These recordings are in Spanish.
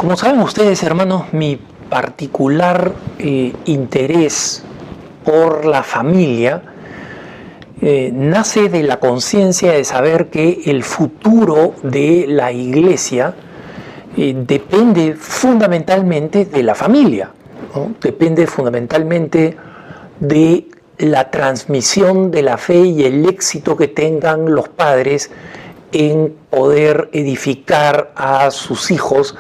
Como saben ustedes, hermanos, mi particular interés por la familia nace de la conciencia de saber que el futuro de la iglesia depende fundamentalmente de la familia, ¿no? Depende fundamentalmente de la transmisión de la fe y el éxito que tengan los padres en poder edificar a sus hijos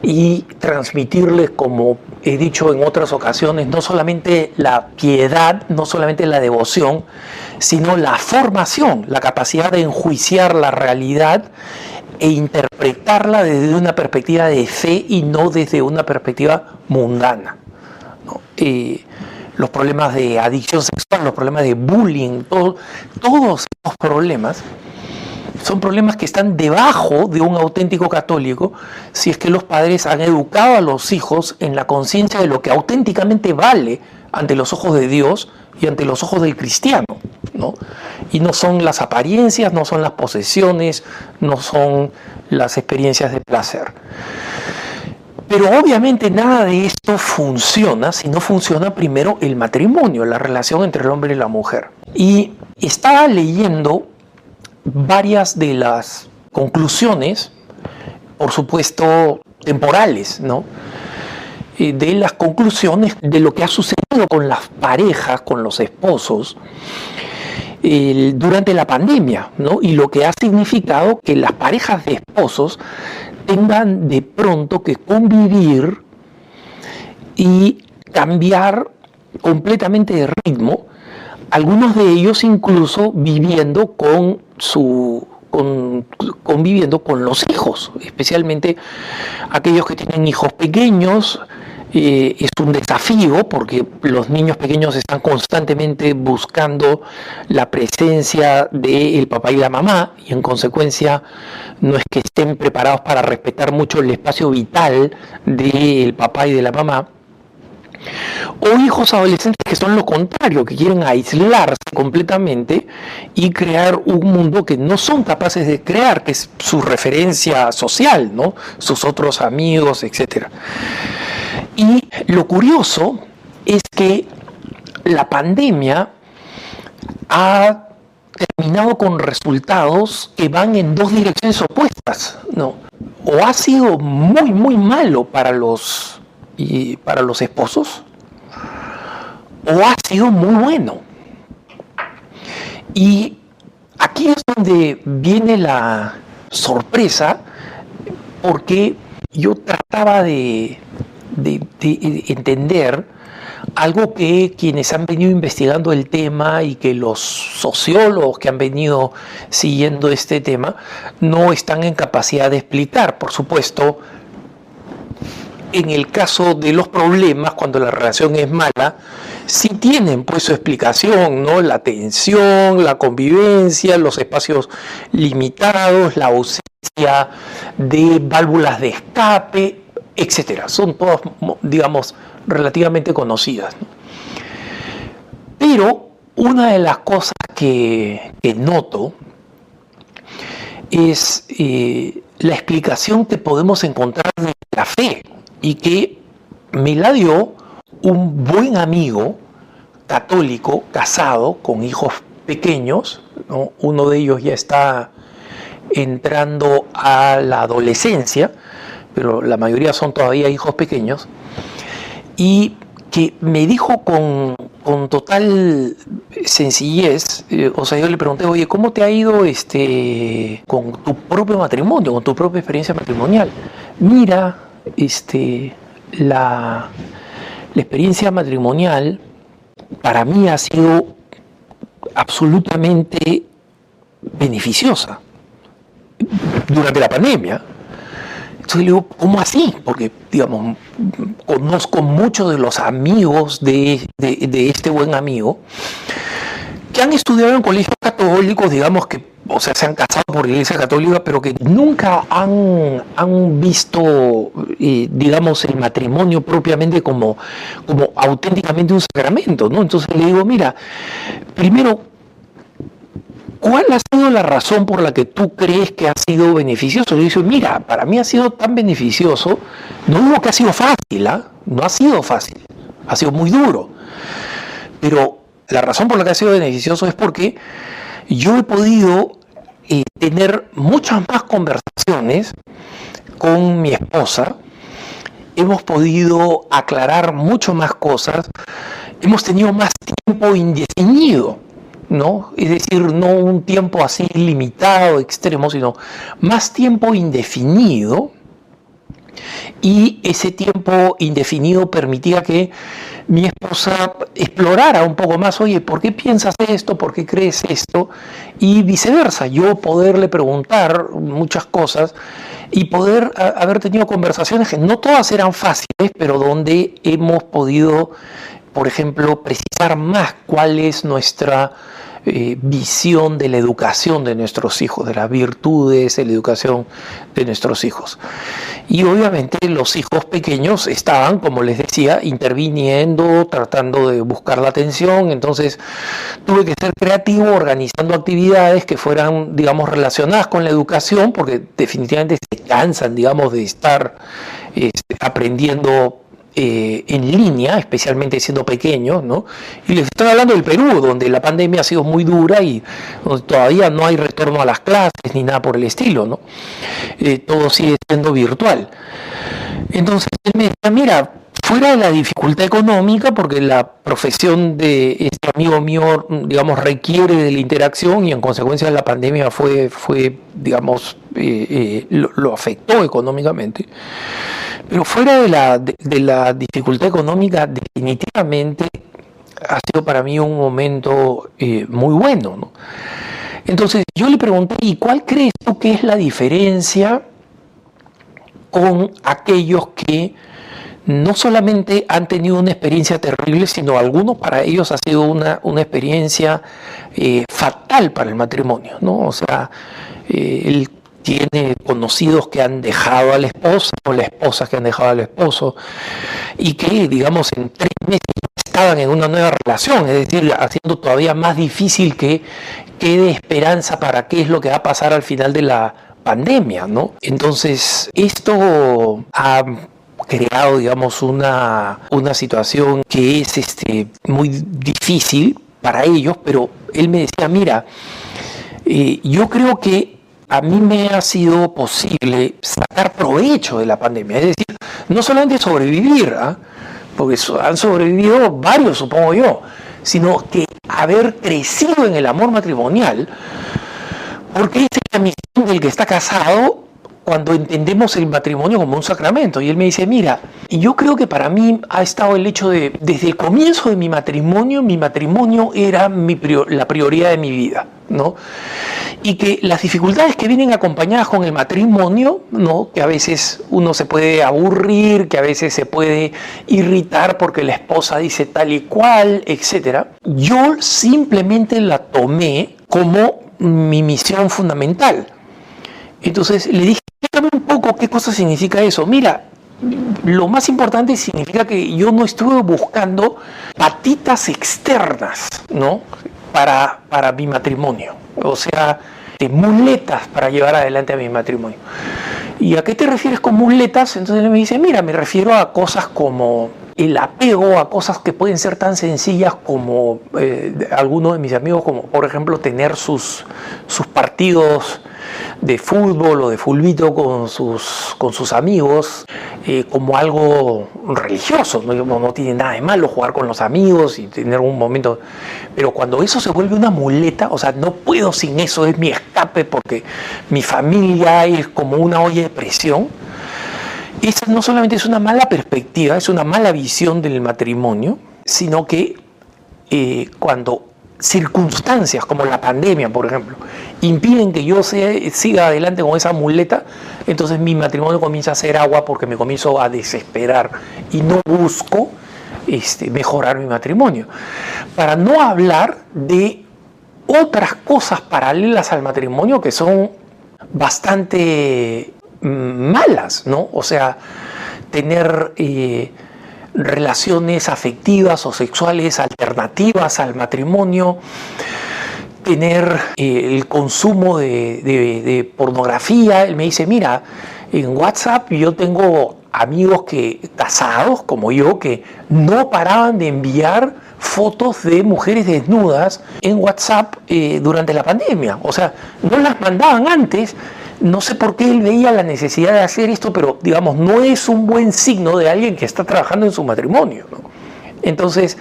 y transmitirles, como he dicho en otras ocasiones, no solamente la piedad, no solamente la devoción, sino la formación, la capacidad de enjuiciar la realidad e interpretarla desde una perspectiva de fe y no desde una perspectiva mundana, ¿no? Los problemas de adicción sexual, los problemas de bullying, todos estos problemas son problemas que están debajo de un auténtico católico si es que los padres han educado a los hijos en la conciencia de lo que auténticamente vale ante los ojos de Dios y ante los ojos del cristiano, ¿no? Y no son las apariencias, no son las posesiones, no son las experiencias de placer. Pero obviamente nada de esto funciona si no funciona primero el matrimonio, la relación entre el hombre y la mujer. Y estaba leyendo varias de las conclusiones, por supuesto temporales, ¿no? De las conclusiones de lo que ha sucedido con las parejas, con los esposos, durante la pandemia, ¿no? Y lo que ha significado que las parejas de esposos tengan de pronto que convivir y cambiar completamente de ritmo, algunos de ellos incluso conviviendo con los hijos, especialmente aquellos que tienen hijos pequeños. Es un desafío porque los niños pequeños están constantemente buscando la presencia del papá y la mamá y en consecuencia no es que estén preparados para respetar mucho el espacio vital del papá y de la mamá. O hijos adolescentes que son lo contrario, que quieren aislarse completamente y crear un mundo que no son capaces de crear, que es su referencia social, ¿no? Sus otros amigos, etc. Y lo curioso es que la pandemia ha terminado con resultados que van en dos direcciones opuestas, ¿no? O ha sido muy, muy malo para los esposos, o ha sido muy bueno. Y aquí es donde viene la sorpresa, porque yo trataba de entender algo que quienes han venido investigando el tema y que los sociólogos que han venido siguiendo este tema no están en capacidad de explicar. Por supuesto, en el caso de los problemas, cuando la relación es mala, sí tienen pues su explicación, ¿no? La tensión, la convivencia, los espacios limitados, la ausencia de válvulas de escape, etcétera. Son todas, digamos, relativamente conocidas, ¿no? Pero una de las cosas que noto es la explicación que podemos encontrar de la fe y que me la dio un buen amigo católico casado con hijos pequeños, ¿no? Uno de ellos ya está entrando a la adolescencia, pero la mayoría son todavía hijos pequeños, y que me dijo con total sencillez, o sea, yo le pregunté, oye, ¿cómo te ha ido con tu propio matrimonio, con tu propia experiencia matrimonial? Mira, la experiencia matrimonial para mí ha sido absolutamente beneficiosa durante la pandemia. Entonces le digo, ¿cómo así? Porque, digamos, conozco muchos de los amigos de este buen amigo que han estudiado en colegios católicos, digamos que, o sea, se han casado por la Iglesia Católica, pero que nunca han visto, digamos, el matrimonio propiamente como auténticamente un sacramento, ¿no? Entonces le digo, mira, primero, ¿cuál ha sido la razón por la que tú crees que ha sido beneficioso? Le dice, mira, para mí ha sido tan beneficioso, no digo que ha sido fácil, ¿ah? No ha sido fácil, ha sido muy duro, pero la razón por la que ha sido beneficioso es porque yo he podido tener muchas más conversaciones con mi esposa, hemos podido aclarar mucho más cosas, hemos tenido más tiempo indefinido, ¿no? Es decir, no un tiempo así limitado, extremo, sino más tiempo indefinido, y ese tiempo indefinido permitía que mi esposa explorara un poco más, oye, ¿por qué piensas esto? ¿Por qué crees esto? Y viceversa, yo poderle preguntar muchas cosas y poder haber tenido conversaciones que no todas eran fáciles, pero donde hemos podido, por ejemplo, precisar más cuál es nuestra visión de la educación de nuestros hijos, de las virtudes de la educación de nuestros hijos. Y obviamente los hijos pequeños estaban, como les decía, interviniendo, tratando de buscar la atención, entonces tuve que ser creativo organizando actividades que fueran, digamos, relacionadas con la educación, porque definitivamente se cansan, digamos, de estar aprendiendo en línea, especialmente siendo pequeños, ¿no? Y les estoy hablando del Perú, donde la pandemia ha sido muy dura y donde todavía no hay retorno a las clases ni nada por el estilo, ¿no? Todo sigue siendo virtual. Entonces él me decía, mira, fuera de la dificultad económica, porque la profesión de este amigo mío, digamos, requiere de la interacción y en consecuencia la pandemia fue digamos, lo afectó económicamente. Pero fuera de la dificultad económica, definitivamente ha sido para mí un momento muy bueno, ¿no? Entonces yo le pregunté, ¿y cuál crees tú que es la diferencia con aquellos que no solamente han tenido una experiencia terrible, sino algunos para ellos ha sido una experiencia fatal para el matrimonio, ¿no? O sea, él tiene conocidos que han dejado a la esposa o las esposas que han dejado al esposo y que, digamos, en 3 meses estaban en una nueva relación, es decir, haciendo todavía más difícil que quede esperanza para qué es lo que va a pasar al final de la pandemia, ¿no? Entonces, esto ha creado, digamos, una situación que es muy difícil para ellos, pero él me decía, mira, yo creo que a mí me ha sido posible sacar provecho de la pandemia, es decir, no solamente sobrevivir, ¿eh? Porque han sobrevivido varios, supongo yo, sino que haber crecido en el amor matrimonial, porque esa es la misión del que está casado cuando entendemos el matrimonio como un sacramento. Y él me dice, mira, yo creo que para mí ha estado el hecho de, desde el comienzo de mi matrimonio era la prioridad de mi vida, ¿no? Y que las dificultades que vienen acompañadas con el matrimonio, ¿no? Que a veces uno se puede aburrir, que a veces se puede irritar porque la esposa dice tal y cual, etc. Yo simplemente la tomé como mi misión fundamental. Entonces le dije, explícame un poco qué cosa significa eso. Mira, lo más importante significa que yo no estuve buscando patitas externas, ¿no? Para mi matrimonio. O sea, muletas para llevar adelante a mi matrimonio. ¿Y a qué te refieres con muletas? Entonces él me dice, mira, me refiero a cosas como el apego, a cosas que pueden ser tan sencillas como algunos de mis amigos, como por ejemplo tener sus partidos de fútbol o de fulbito con sus amigos, como algo religioso, no tiene nada de malo jugar con los amigos y tener un momento, pero cuando eso se vuelve una muleta, o sea, no puedo sin eso, es mi escape porque mi familia es como una olla de presión. Esa no solamente es una mala perspectiva, es una mala visión del matrimonio, sino que cuando circunstancias como la pandemia, por ejemplo, impiden que yo siga adelante con esa muleta, entonces mi matrimonio comienza a hacer agua porque me comienzo a desesperar y no busco mejorar mi matrimonio. Para no hablar de otras cosas paralelas al matrimonio que son bastante malas, ¿no? O sea, tener relaciones afectivas o sexuales alternativas al matrimonio, tener el consumo de pornografía. Él me dice, mira, en WhatsApp yo tengo amigos casados como yo que no paraban de enviar fotos de mujeres desnudas en WhatsApp durante la pandemia. O sea, no las mandaban antes. No sé por qué él veía la necesidad de hacer esto, pero digamos, no es un buen signo de alguien que está trabajando en su matrimonio, ¿no? Entonces,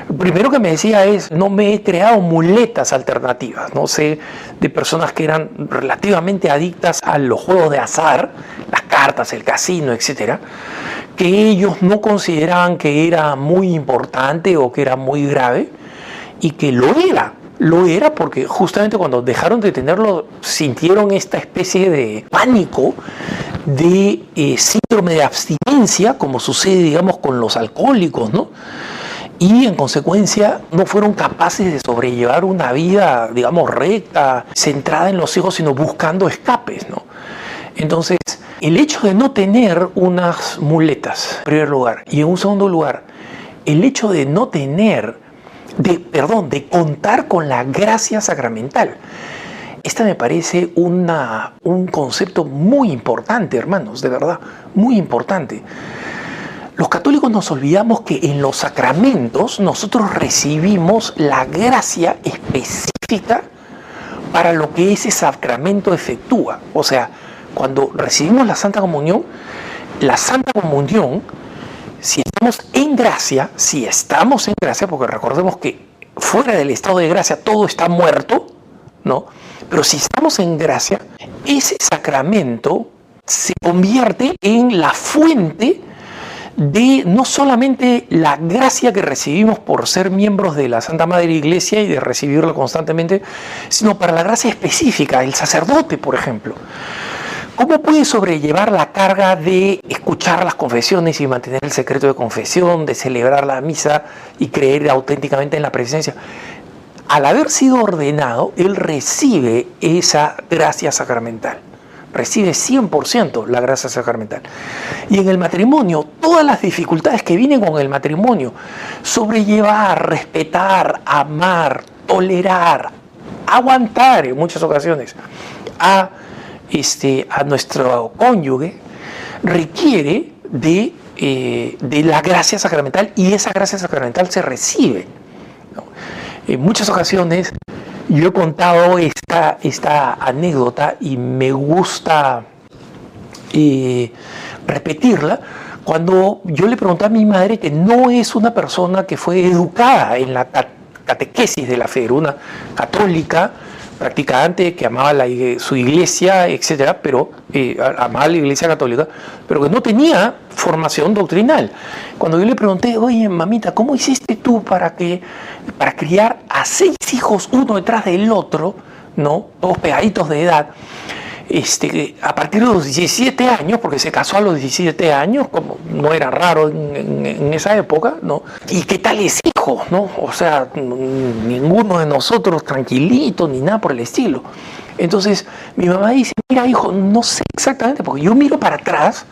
lo primero que me decía es, no me he creado muletas alternativas, no sé, de personas que eran relativamente adictas a los juegos de azar, las cartas, el casino, etcétera, que ellos no consideraban que era muy importante o que era muy grave, y que lo era. Lo era porque justamente cuando dejaron de tenerlo sintieron esta especie de pánico, de síndrome de abstinencia, como sucede, digamos, con los alcohólicos, ¿no? Y en consecuencia no fueron capaces de sobrellevar una vida, digamos, recta, centrada en los hijos, sino buscando escapes, ¿no? Entonces, el hecho de no tener unas muletas, en primer lugar, y en un segundo lugar, el hecho de no tener de contar con la gracia sacramental. Esta me parece un concepto muy importante, hermanos, de verdad, muy importante. Los católicos nos olvidamos que en los sacramentos nosotros recibimos la gracia específica para lo que ese sacramento efectúa. O sea, cuando recibimos la Santa Comunión, si estamos en gracia, porque recordemos que fuera del estado de gracia todo está muerto, ¿no? Pero si estamos en gracia, ese sacramento se convierte en la fuente de no solamente la gracia que recibimos por ser miembros de la Santa Madre Iglesia y de recibirla constantemente, sino para la gracia específica, el sacerdote, por ejemplo. ¿Cómo puede sobrellevar la carga de escuchar las confesiones y mantener el secreto de confesión, de celebrar la misa y creer auténticamente en la presencia? Al haber sido ordenado, él recibe esa gracia sacramental. Recibe 100% la gracia sacramental. Y en el matrimonio, todas las dificultades que vienen con el matrimonio, sobrellevar, respetar, amar, tolerar, aguantar en muchas ocasiones a nuestro cónyuge, requiere de la gracia sacramental, y esa gracia sacramental se recibe, ¿no? En muchas ocasiones yo he contado esta anécdota y me gusta repetirla. Cuando yo le pregunté a mi madre, que no es una persona que fue educada en la catequesis de la fe, era una católica practicante que amaba su iglesia, etcétera, pero amaba la iglesia católica, pero que no tenía formación doctrinal. Cuando yo le pregunté, oye, mamita, ¿cómo hiciste tú para criar a 6 hijos uno detrás del otro, ¿no? Todos pegaditos de edad, a partir de los 17 años, porque se casó a los 17 años, como no era raro en esa época, ¿no? ¿Y qué tal es hijo, no? O sea, ninguno de nosotros tranquilito ni nada por el estilo. Entonces mi mamá dice, mira hijo, no sé exactamente, porque yo miro para atrás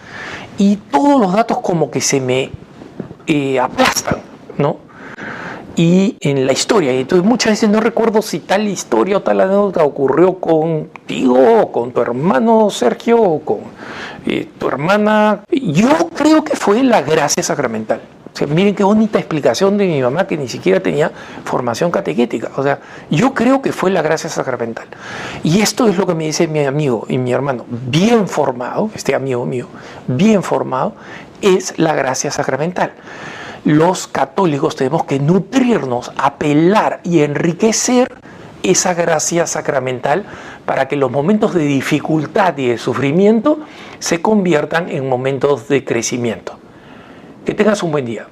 y todos los datos como que se me aplastan, ¿no? Y en la historia, y entonces muchas veces no recuerdo si tal historia o tal anécdota ocurrió contigo, o con tu hermano Sergio, o con tu hermana. Yo creo que fue la gracia sacramental. O sea, miren qué bonita explicación de mi mamá, que ni siquiera tenía formación catequética. O sea, yo creo que fue la gracia sacramental. Y esto es lo que me dice mi amigo y mi hermano, bien formado, este amigo mío, bien formado, es la gracia sacramental. Los católicos tenemos que nutrirnos, apelar y enriquecer esa gracia sacramental para que los momentos de dificultad y de sufrimiento se conviertan en momentos de crecimiento. Que tengas un buen día.